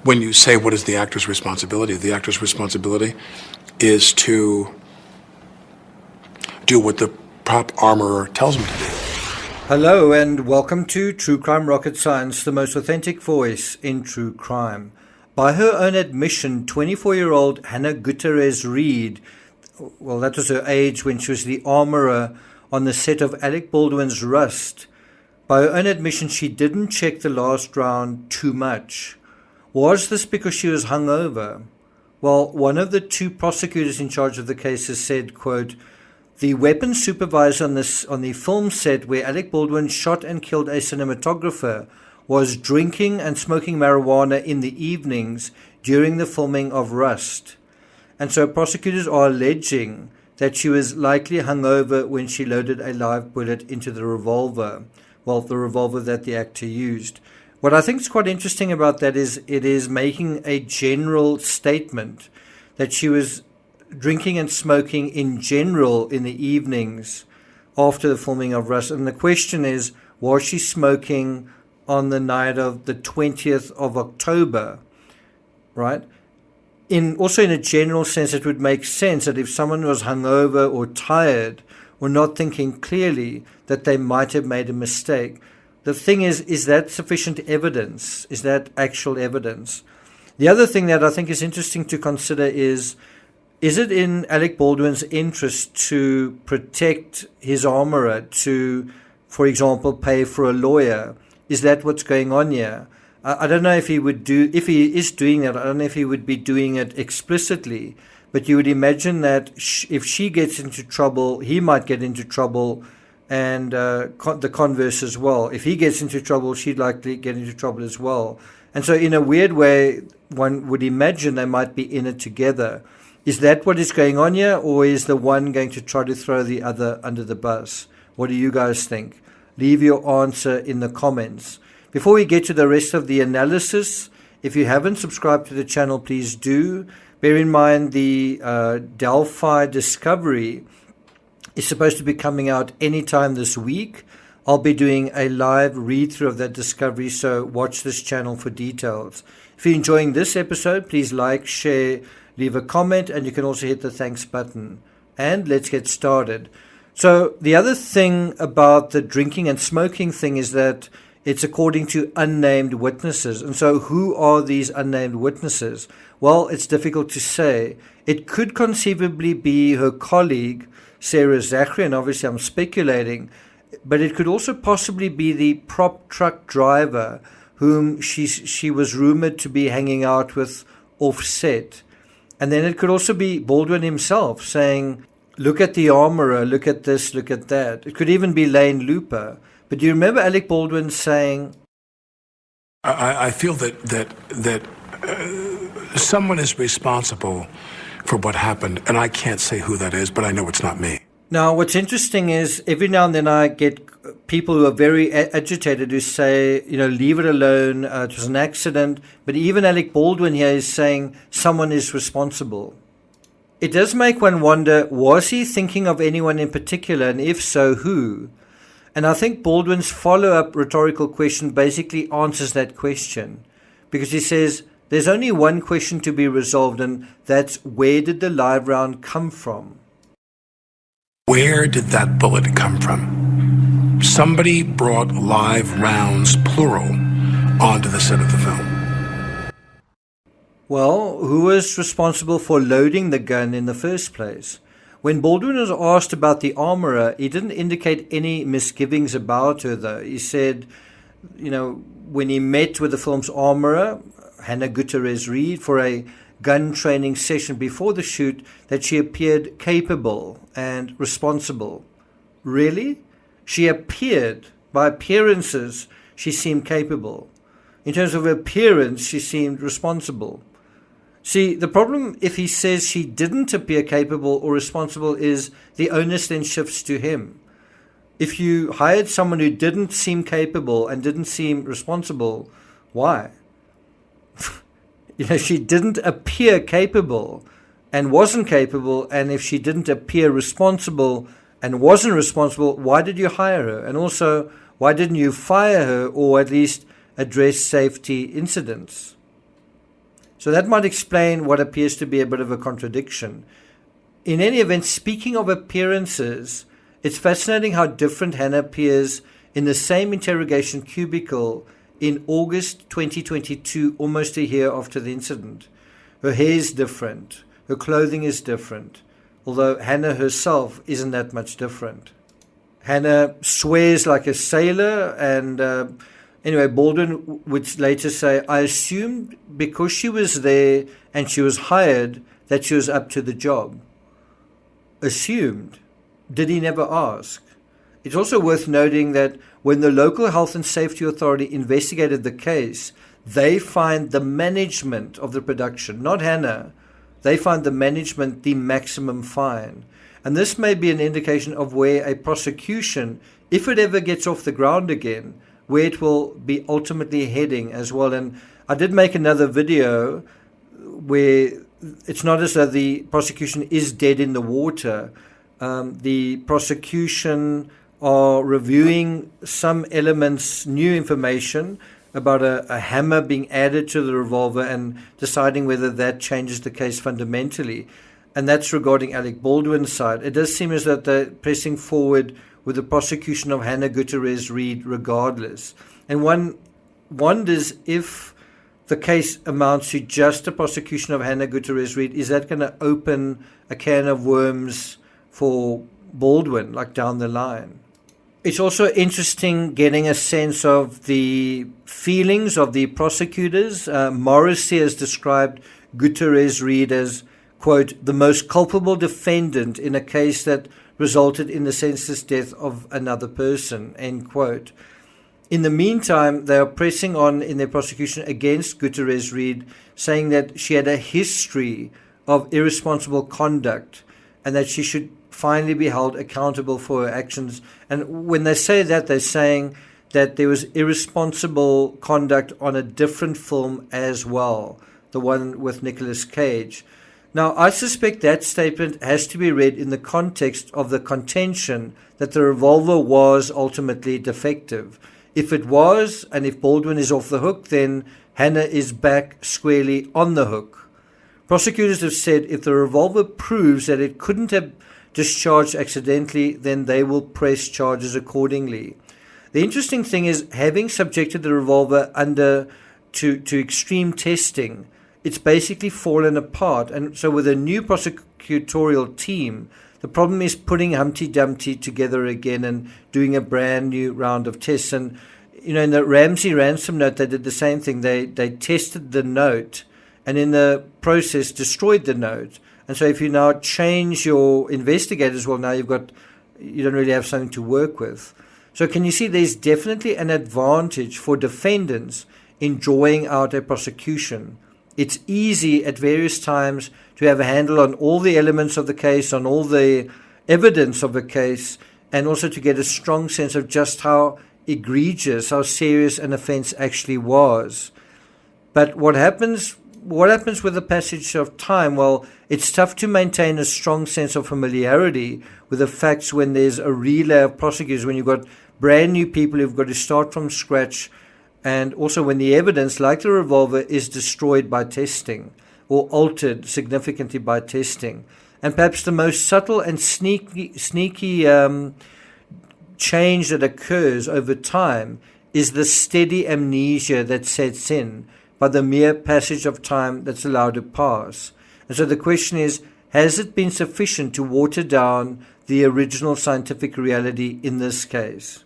when you say what is the actor's responsibility is to do what the prop armorer tells him to do. Hello and welcome to True Crime Rocket Science, the most authentic voice in true crime. By her own admission, 24-year-old Hannah Gutierrez-Reed, well, that was her age when she was the armorer on the set of Alec Baldwin's Rust. By her own admission, she didn't check the last round too much. Was this because she was hungover? Well, one of the two prosecutors in charge of the case has said, quote, "The weapons supervisor on the film set where Alec Baldwin shot and killed a cinematographer was drinking and smoking marijuana in the evenings during the filming of Rust." And so prosecutors are alleging that she was likely hungover when she loaded a live bullet into the revolver. Well, the revolver that the actor used. What I think is quite interesting about that is it is making a general statement that she was drinking and smoking in general in the evenings after the filming of Rust. And the question is, was she smoking on the night of the 20th of October, right? Also in a general sense, it would make sense that if someone was hungover or tired or not thinking clearly, that they might have made a mistake. The thing is that sufficient evidence? Is that actual evidence? The other thing that I think is interesting to consider is it in Alec Baldwin's interest to protect his armorer, to, for example, pay for a lawyer? Is that what's going on here? I don't know if he is doing that, I don't know if he would be doing it explicitly, but you would imagine that if she gets into trouble, he might get into trouble, and the converse as well. If he gets into trouble, she'd likely get into trouble as well. And so in a weird way, one would imagine they might be in it together. Is that what is going on here, or is the one going to try to throw the other under the bus? What do you guys think? Leave your answer in the comments. Before we get to the rest of the analysis, if you haven't subscribed to the channel, please do. Bear in mind the Delphi discovery is supposed to be coming out anytime this week. I'll be doing a live read-through of that discovery, so watch this channel for details. If you're enjoying this episode, please like, share, leave a comment, and you can also hit the thanks button. And let's get started. So the other thing about the drinking and smoking thing is that it's according to unnamed witnesses. And so who are these unnamed witnesses? Well, it's difficult to say. It could conceivably be her colleague, Sarah Zachary, and obviously I'm speculating, but it could also possibly be the prop truck driver whom she was rumored to be hanging out with offset. And then it could also be Baldwin himself saying, look at the armorer, look at this, look at that. It could even be Lane Looper. But do you remember Alec Baldwin saying, I feel that someone is responsible for what happened, and I can't say who that is, but I know it's not me. Now, what's interesting is every now and then I get people who are very agitated who say, leave it alone, it was an accident. But even Alec Baldwin here is saying someone is responsible. It does make one wonder, was he thinking of anyone in particular, and if so, who? And I think Baldwin's follow-up rhetorical question basically answers that question, because he says there's only one question to be resolved, and that's, where did the live round come from? Where did that bullet come from? Somebody brought live rounds, plural, onto the set of the film. Well, who was responsible for loading the gun in the first place? When Baldwin was asked about the armorer, he didn't indicate any misgivings about her, though. He said, when he met with the film's armorer, Hannah Gutierrez-Reed, for a gun training session before the shoot, that she appeared capable and responsible. Really? She appeared. By appearances, she seemed capable. In terms of appearance, she seemed responsible. See, the problem if he says she didn't appear capable or responsible is the onus then shifts to him. If you hired someone who didn't seem capable and didn't seem responsible, why? She didn't appear capable and wasn't capable, and if she didn't appear responsible and wasn't responsible, why did you hire her? And also, why didn't you fire her or at least address safety incidents? So that might explain what appears to be a bit of a contradiction. In any event, speaking of appearances, it's fascinating how different Hannah appears in the same interrogation cubicle in August 2022, almost a year after the incident. Her hair is different. Her clothing is different, although Hannah herself isn't that much different. Hannah swears like a sailor, and anyway, Baldwin would later say, I assumed because she was there and she was hired that she was up to the job. Assumed. Did he never ask? It's also worth noting that when the local health and safety authority investigated the case, they find the management of the production, not Hannah. They find the management the maximum fine. And this may be an indication of where a prosecution, if it ever gets off the ground again, where it will be ultimately heading as well. And I did make another video where it's not as though the prosecution is dead in the water. The prosecution are reviewing some elements, new information about a hammer being added to the revolver and deciding whether that changes the case fundamentally. And that's regarding Alec Baldwin's side. It does seem as though they're pressing forward with the prosecution of Hannah Gutierrez-Reed regardless. And one wonders if the case amounts to just a prosecution of Hannah Gutierrez-Reed, is that going to open a can of worms for Baldwin, like down the line? It's also interesting getting a sense of the feelings of the prosecutors. Morrissey has described Gutierrez-Reed as, quote, the most culpable defendant in a case that resulted in the senseless death of another person, end quote. In the meantime, they are pressing on in their prosecution against Gutierrez-Reed, saying that she had a history of irresponsible conduct and that she should finally be held accountable for her actions. And when they say that, they're saying that there was irresponsible conduct on a different film as well, the one with Nicolas Cage. Now, I suspect that statement has to be read in the context of the contention that the revolver was ultimately defective. If it was, and if Baldwin is off the hook, then Hannah is back squarely on the hook. Prosecutors have said if the revolver proves that it couldn't have discharged accidentally, then they will press charges accordingly. The interesting thing is, having subjected the revolver to extreme testing, it's basically fallen apart. And so with a new prosecutorial team, the problem is putting Humpty Dumpty together again and doing a brand new round of tests. And, you know, in the Ramsey ransom note, they did the same thing. They tested the note and in the process destroyed the note. And so if you now change your investigators, well, now you don't really have something to work with. So can you see there's definitely an advantage for defendants in drawing out a prosecution. It's easy at various times to have a handle on all the elements of the case, on all the evidence of a case, and also to get a strong sense of just how egregious, how serious an offense actually was. But what happens with the passage of time? Well, it's tough to maintain a strong sense of familiarity with the facts when there's a relay of prosecutors, when you've got brand new people who've got to start from scratch, and also when the evidence, like the revolver, is destroyed by testing or altered significantly by testing. And perhaps the most subtle and sneaky change that occurs over time is the steady amnesia that sets in by the mere passage of time that's allowed to pass. And so the question is, has it been sufficient to water down the original scientific reality in this case?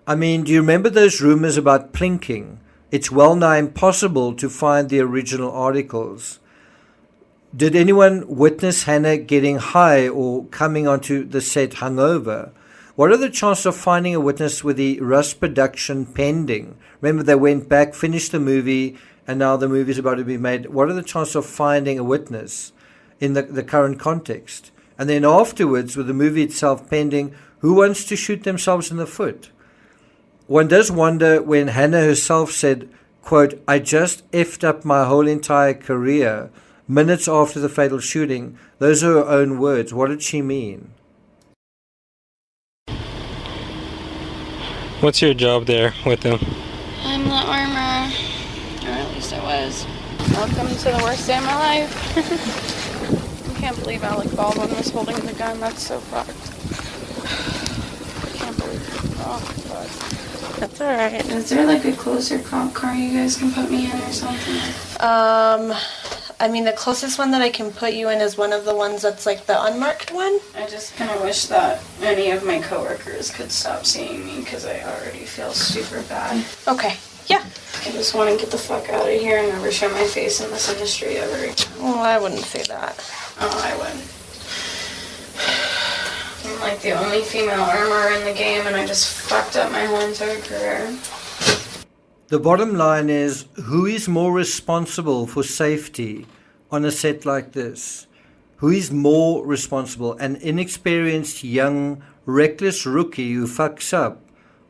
I mean, do you remember those rumors about plinking? It's well nigh impossible to find the original articles. Did anyone witness Hannah getting high or coming onto the set hungover? What are the chances of finding a witness with the Rust production pending? Remember, they went back, finished the movie, and now the movie is about to be made. What are the chances of finding a witness in the current context? And then afterwards, with the movie itself pending, who wants to shoot themselves in the foot? One does wonder when Hannah herself said, quote, I just effed up my whole entire career, minutes after the fatal shooting. Those are her own words. What did she mean? What's your job there with them? I'm the armor, or at least I was. Welcome to the worst day of my life. I can't believe Alec Baldwin was holding the gun. That's so fucked. I can't believe it. Oh, fuck. That's alright. Is there like a closer cop car you guys can put me in or something? I mean, the closest one that I can put you in is one of the ones that's like the unmarked one. I just kind of wish that any of my coworkers could stop seeing me because I already feel super bad. Okay, yeah. I just want to get the fuck out of here and never show my face in this industry ever again. Well, I wouldn't say that. Oh, I would. I'm like the only female armorer in the game and I just fucked up my whole entire career. The bottom line is, who is more responsible for safety on a set like this? Who is more responsible? An inexperienced, young, reckless rookie who fucks up,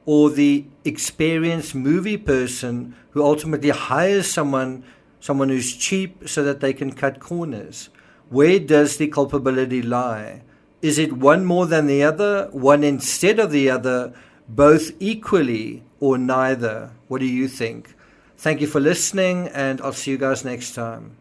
or the experienced movie person who ultimately hires someone who's cheap so that they can cut corners? Where does the culpability lie? Is it one more than the other, one instead of the other, both equally, or neither? What do you think? Thank you for listening, and I'll see you guys next time.